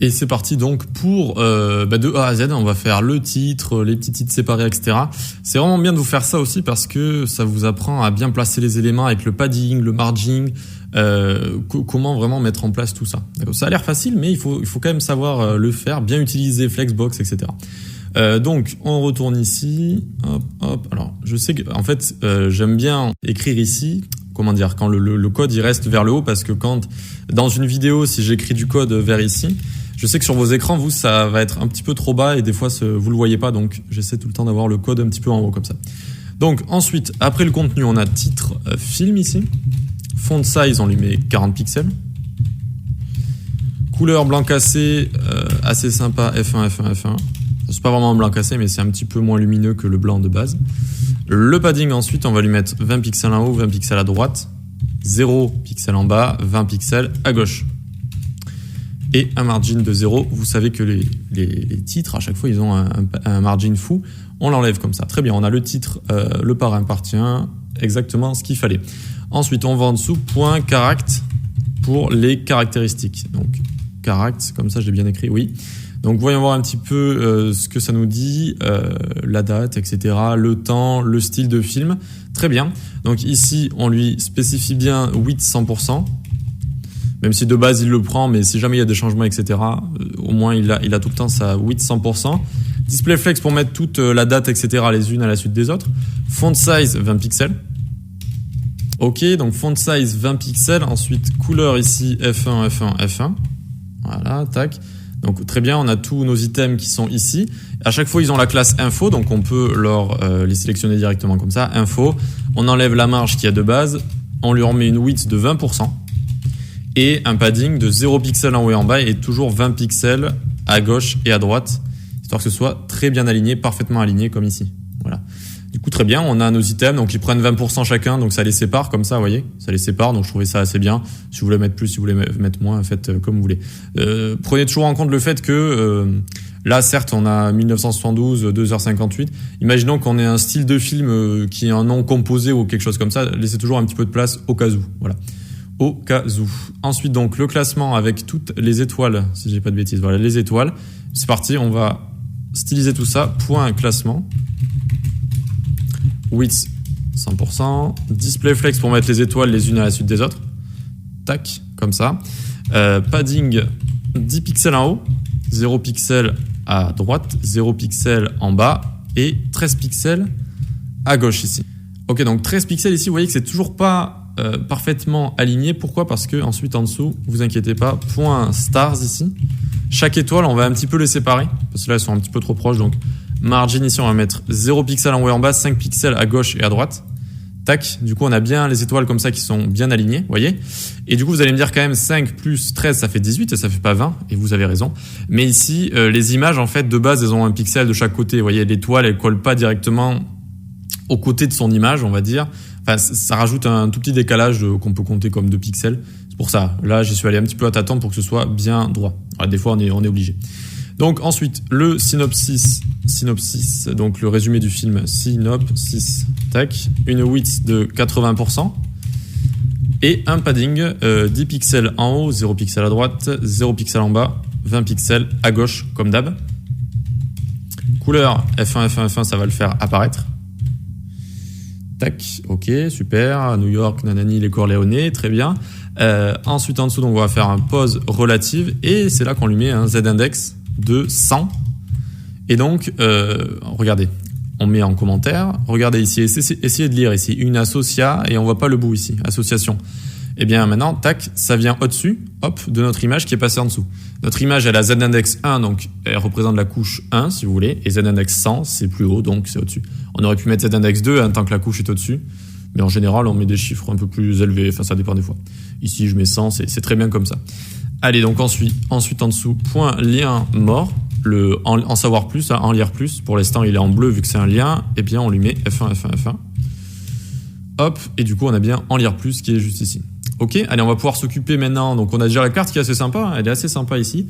Et c'est parti donc pour de A à Z, on va faire le titre, les petits titres séparés, etc. C'est vraiment bien de vous faire ça aussi parce que ça vous apprend à bien placer les éléments avec le padding, le margin, comment vraiment mettre en place tout ça. Ça a l'air facile, mais il faut quand même savoir le faire, bien utiliser Flexbox, etc. Donc on retourne ici, hop. Alors je sais que en fait j'aime bien écrire ici. Comment dire, quand le code il reste vers le haut, parce que quand dans une vidéo, si j'écris du code vers ici, je sais que sur vos écrans, vous, ça va être un petit peu trop bas et des fois, vous le voyez pas. Donc, j'essaie tout le temps d'avoir le code un petit peu en haut comme ça. Donc, ensuite, après le contenu, on a titre film ici. Font size, on lui met 40 pixels. Couleur blanc cassé, assez sympa, F1. C'est pas vraiment un blanc cassé, mais c'est un petit peu moins lumineux que le blanc de base. Le padding, ensuite, on va lui mettre 20 pixels en haut, 20 pixels à droite, 0 pixels en bas, 20 pixels à gauche. Et un margin de 0. Vous savez que les titres, à chaque fois, ils ont un margin fou. On l'enlève comme ça. Très bien, on a le titre, le parrain appartient, exactement ce qu'il fallait. Ensuite, on va en dessous, point caract pour les caractéristiques. Donc, caract, comme ça, j'ai bien écrit, oui. Donc, voyons voir un petit peu ce que ça nous dit, la date, etc., le temps, le style de film. Très bien. Donc, ici, on lui spécifie bien width 100%. Même si de base, il le prend, mais si jamais il y a des changements, etc., au moins, il a tout le temps sa width 100%. Display flex pour mettre toute la date, etc., les unes à la suite des autres. Font size, 20 pixels. OK, donc font size, 20 pixels. Ensuite, couleur ici, F1. Voilà, tac. Donc très bien, on a tous nos items qui sont ici. À chaque fois, ils ont la classe info, donc on peut les sélectionner directement comme ça. Info, on enlève la marge qu'il y a de base, on lui remet une width de 20% et un padding de 0 pixels en haut et en bas et toujours 20 pixels à gauche et à droite, histoire que ce soit très bien aligné, parfaitement aligné comme ici. Voilà. Du coup, très bien, on a nos items, donc ils prennent 20% chacun, donc ça les sépare comme ça, vous voyez, ça les sépare, donc je trouvais ça assez bien. Si vous voulez mettre plus, si vous voulez mettre moins, faites comme vous voulez. Prenez toujours en compte le fait que là, certes, on a 1972, 2h58. Imaginons qu'on ait un style de film qui est un nom composé ou quelque chose comme ça, laissez toujours un petit peu de place au cas où, voilà. Au cas où. Ensuite, donc, le classement avec toutes les étoiles, si j'ai pas de bêtises, voilà, les étoiles. C'est parti, on va styliser tout ça, point classement. Width 100%, display flex pour mettre les étoiles les unes à la suite des autres, tac, comme ça. Padding 10 pixels en haut, 0 pixels à droite, 0 pixels en bas et 13 pixels à gauche ici. Ok, donc 13 pixels ici, vous voyez que c'est toujours pas parfaitement aligné. Pourquoi ? Parce que ensuite en dessous, vous inquiétez pas, point stars ici. Chaque étoile, on va un petit peu les séparer parce que là, elles sont un petit peu trop proches, donc margin ici, on va mettre 0 pixels en haut et en bas, 5 pixels à gauche et à droite. Tac, du coup, on a bien les étoiles comme ça qui sont bien alignées, vous voyez. Et du coup, vous allez me dire quand même 5 plus 13, ça fait 18 et ça fait pas 20. Et vous avez raison. Mais ici, les images, en fait, de base, elles ont un pixel de chaque côté. Vous voyez, l'étoile, elle colle pas directement au côté de son image, on va dire. Enfin, ça rajoute un tout petit décalage qu'on peut compter comme 2 pixels. C'est pour ça. Là, j'y suis allé un petit peu à tâtons pour que ce soit bien droit. Alors, des fois, on est obligé. Donc ensuite, le synopsis, donc le résumé du film, synopsis, tac, une width de 80% et un padding 10 pixels en haut, 0 pixels à droite, 0 pixels en bas, 20 pixels à gauche comme d'hab. Couleur F1, ça va le faire apparaître. Tac, ok, super, New York, nanani, les Corléonais, très bien. Ensuite en dessous, donc on va faire un pause relative et c'est là qu'on lui met un Z-index de 100 et donc regardez, on met en commentaire, regardez ici, essayez de lire ici une associa et on voit pas le bout ici, association. Et bien maintenant, tac, ça vient au-dessus, hop, de notre image qui est passée en dessous. Notre image, elle a Z-index 1, donc elle représente la couche 1 si vous voulez, et Z-index 100, c'est plus haut, donc c'est au-dessus. On aurait pu mettre Z-index 2 tant que la couche est au-dessus, mais en général, on met des chiffres un peu plus élevés, enfin ça dépend des fois. Ici, je mets 100, c'est très bien comme ça. Allez, donc ensuite en dessous, point lien mort, en savoir plus, en lire plus. Pour l'instant, il est en bleu vu que c'est un lien. Et bien, on lui met F1. Hop, et du coup, on a bien en lire plus qui est juste ici. Ok, allez, on va pouvoir s'occuper maintenant. Donc, on a déjà la carte qui est assez sympa. Elle est assez sympa ici.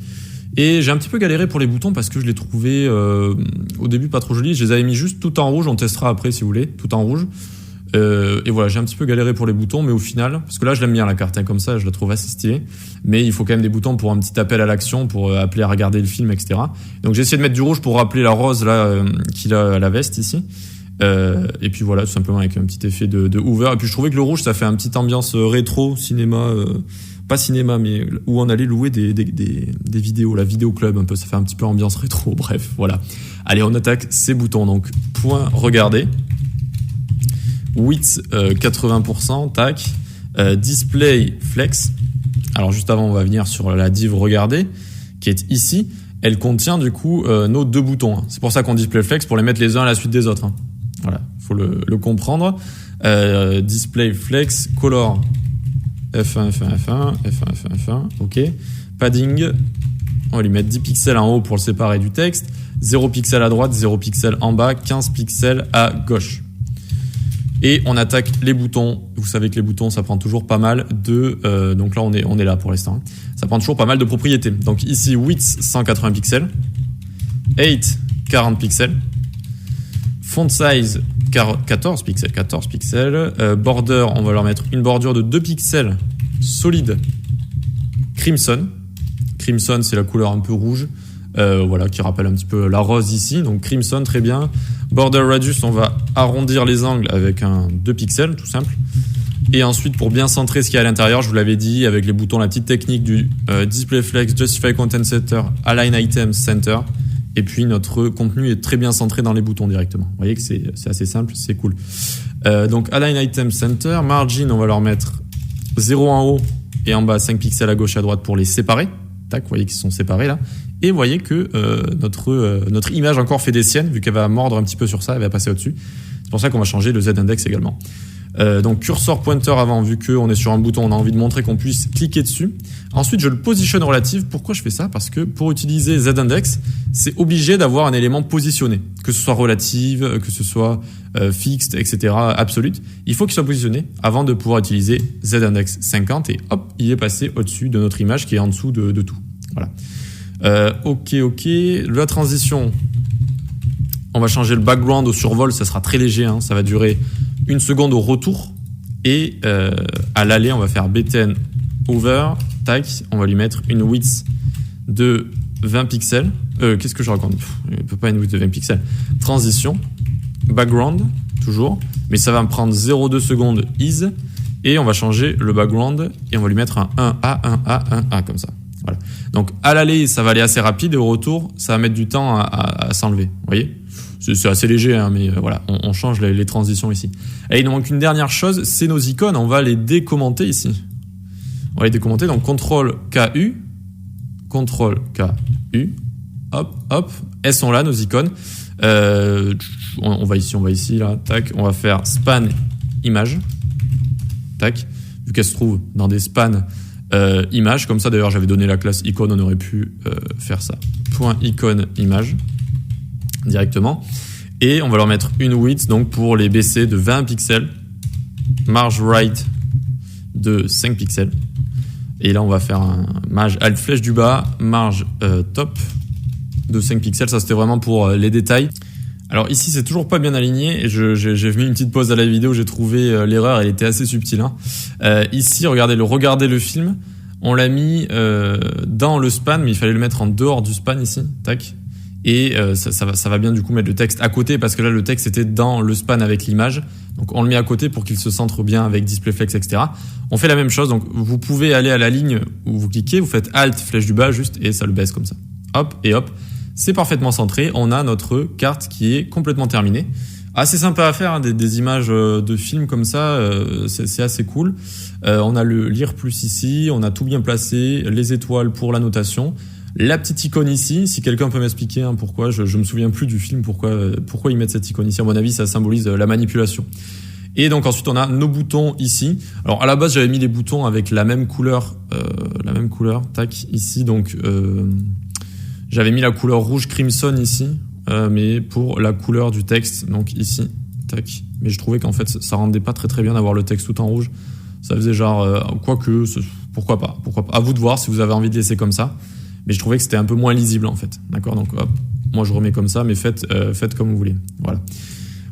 Et j'ai un petit peu galéré pour les boutons parce que je les trouvais au début pas trop jolis. Je les avais mis juste tout en rouge. On testera après si vous voulez, tout en rouge. Et voilà, j'ai un petit peu galéré pour les boutons, mais au final, parce que là je l'aime bien la carte, hein, comme ça je la trouve assez stylée, mais il faut quand même des boutons pour un petit appel à l'action, pour appeler à regarder le film, etc. Donc j'ai essayé de mettre du rouge pour rappeler la rose là qu'il a à la veste ici. Et puis voilà, tout simplement avec un petit effet de Hoover. Et puis je trouvais que le rouge ça fait un petite ambiance rétro, cinéma, pas cinéma, mais où on allait louer des vidéos, la vidéo club un peu, ça fait un petit peu ambiance rétro, bref, voilà. Allez, on attaque ces boutons, donc point regarder. Width 80%, tac. Display flex. Alors juste avant, on va venir sur la div regarder, qui est ici. Elle contient du coup nos 2 boutons. Hein. C'est pour ça qu'on display flex, pour les mettre les uns à la suite des autres. Hein. Voilà, faut le comprendre. Display flex, color F1, F1, F1, F1, F1, F1. Ok. Padding. On va lui mettre 10 pixels en haut pour le séparer du texte. 0 pixels à droite, 0 pixels en bas, 15 pixels à gauche. Et on attaque les boutons. Vous savez que les boutons, ça prend toujours pas mal de... donc là, on est là pour l'instant. Ça prend toujours pas mal de propriétés. Donc ici, width, 180 pixels. Height, 40 pixels. Font size, 14 pixels. Border, on va leur mettre une bordure de 2 pixels solide. Crimson. Crimson, c'est la couleur un peu rouge. Voilà, qui rappelle un petit peu la rose ici. Donc crimson, très bien. Border radius, on va arrondir les angles avec un 2 pixels, tout simple. Et ensuite, pour bien centrer ce qu'il y a à l'intérieur, je vous l'avais dit, avec les boutons, la petite technique du display flex, justify content center, align item center. Et puis notre contenu est très bien centré dans les boutons directement. Vous voyez que c'est assez simple, c'est cool. Donc align item center, margin, on va leur mettre 0 en haut et en bas 5 pixels à gauche et à droite pour les séparer. Tac, vous voyez qu'ils sont séparés là. Et vous voyez que notre image encore fait des siennes, vu qu'elle va mordre un petit peu sur ça, elle va passer au-dessus. C'est pour ça qu'on va changer le Z-index également. Donc cursor pointer avant, vu qu'on est sur un bouton, on a envie de montrer qu'on puisse cliquer dessus. Ensuite, je le positionne relative. Pourquoi je fais ça? Parce que pour utiliser Z-index, c'est obligé d'avoir un élément positionné, que ce soit relative, que ce soit fixed, etc., absolute. Il faut qu'il soit positionné avant de pouvoir utiliser Z-index 50 et hop, il est passé au-dessus de notre image qui est en dessous de tout. Voilà. Ok. La transition, on va changer le background au survol, ça sera très léger, hein, ça va durer 1 seconde au retour. Et à l'aller, on va faire btn over, tac, on va lui mettre une width de 20 pixels. Qu'est-ce que je raconte? Il ne peut pas une width de 20 pixels. Transition, background, toujours, mais ça va me prendre 0,2 secondes is, et on va changer le background, et on va lui mettre un 1A, 1A, 1A, comme ça. Voilà. Donc à l'aller, ça va aller assez rapide, et au retour, ça va mettre du temps à s'enlever. Vous voyez? C'est assez léger, hein, mais voilà, on change les transitions ici. Et il nous manque une dernière chose, c'est nos icônes. On va les décommenter ici. On va les décommenter, donc CTRL KU, hop, elles sont là, nos icônes. On va ici, là, tac, on va faire span image, tac, vu qu'elle se trouve dans des spans images, comme ça d'ailleurs j'avais donné la classe icône, on aurait pu faire ça. Point icône image, directement. Et on va leur mettre une width, donc pour les baisser de 20 pixels, marge right de 5 pixels. Et là, on va faire un marge alt flèche du bas, marge top de 5 pixels. Ça, c'était vraiment pour les détails. Alors ici, c'est toujours pas bien aligné. Et j'ai mis une petite pause à la vidéo. J'ai trouvé l'erreur. Elle était assez subtile. Hein. Ici, regardez le film. On l'a mis dans le span, mais il fallait le mettre en dehors du span ici. Tac. Et ça va bien du coup mettre le texte à côté, parce que là le texte était dans le span avec l'image, donc on le met à côté pour qu'il se centre bien avec DisplayFlex, etc. On fait la même chose, donc vous pouvez aller à la ligne où vous cliquez, vous faites Alt flèche du bas juste et ça le baisse comme ça. Hop et hop, c'est parfaitement centré, on a notre carte qui est complètement terminée. Assez sympa à faire, hein, des images de films comme ça, c'est assez cool. On a le lire plus ici, on a tout bien placé, les étoiles pour la notation. La petite icône ici, si quelqu'un peut m'expliquer pourquoi, je me souviens plus du film, pourquoi ils mettent cette icône ici. À mon avis, ça symbolise la manipulation. Et donc ensuite, on a nos boutons ici. Alors à la base, j'avais mis les boutons avec la même couleur, tac, ici. Donc j'avais mis la couleur rouge crimson ici, mais pour la couleur du texte, donc ici, tac. Mais je trouvais qu'en fait, ça rendait pas très bien d'avoir le texte tout en rouge. Ça faisait genre, pourquoi pas. À vous de voir si vous avez envie de laisser comme ça. Mais je trouvais que c'était un peu moins lisible en fait. D'accord, donc hop, moi je remets comme ça, mais faites comme vous voulez. Voilà.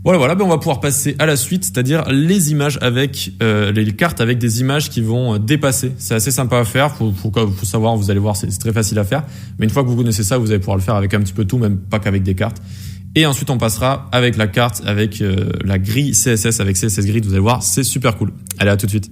Voilà, ben on va pouvoir passer à la suite, c'est-à-dire les images avec les cartes avec des images qui vont dépasser. C'est assez sympa à faire, faut savoir, vous allez voir, c'est très facile à faire. Mais une fois que vous connaissez ça, vous allez pouvoir le faire avec un petit peu tout, même pas qu'avec des cartes. Et ensuite, on passera avec la carte, avec la grille CSS, avec CSS Grid, vous allez voir, c'est super cool. Allez, à tout de suite.